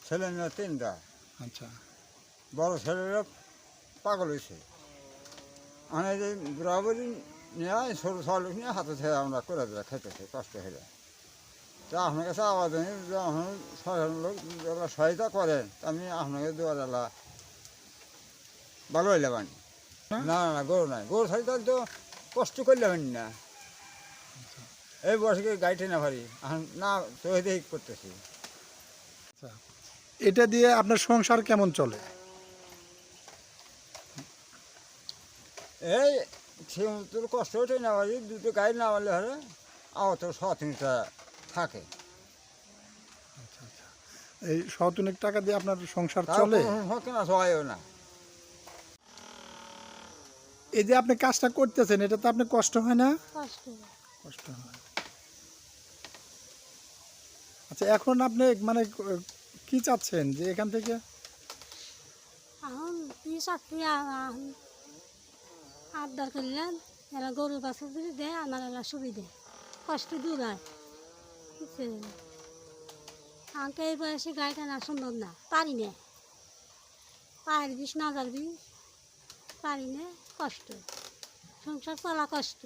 ছেলে মেয়ে তিনটা। আচ্ছা বড় ছেলেরা পাগল হয়েছে। মানে যে বরাবরই নিয়ে ছোটো ছোট নিয়ে হাতে ছেড়ে আমরা করে দেওয়া খেতেছি কষ্ট হলে। তা আপনার কাছে আওয়াজ নেই যে আপনার সাধারণ লোক যারা সহায়তা করেন আমি আপনাকে দুয়ারালা ভালো হইলে বানি। না না না গরু নাই, গরু ছাড়ি তো কষ্ট করলে হয়নি না। এই বয়সে গাড়ি টেনে ভারি এখন না তো এদিকে করতেছি। আচ্ছা এটা দিয়ে আপনার সংসার কেমন চলে? এই তোর কষ্ট হচ্ছে না ভারি, দুটো গাড়ি না পারলে হলে আহত সতিনটা থাকে। আচ্ছা আচ্ছা এই শতনেক টাকা দিয়ে আপনার সংসার তাও চলে? হচ্ছে না, সবাইও না। এই যে আপনি কাজটা করতেছেন এটা তো আপনার কষ্ট হয় না? কষ্ট হয়। আচ্ছা এখন আপনি মানে কি চাচ্ছেন যে এখান থেকে? এখন কি চাকরি আবদার করলেন এরা গরু বাছুর যদি দেয় আমার এলা সুবিধে কষ্ট দূর হয়। বুঝছেন আমাকে এই বয়সে গাড়ি টানা সম্ভব না, পারি না, পায়ের বিষ নাজার বিষ পারি না, কষ্ট সংসার চলা কষ্ট।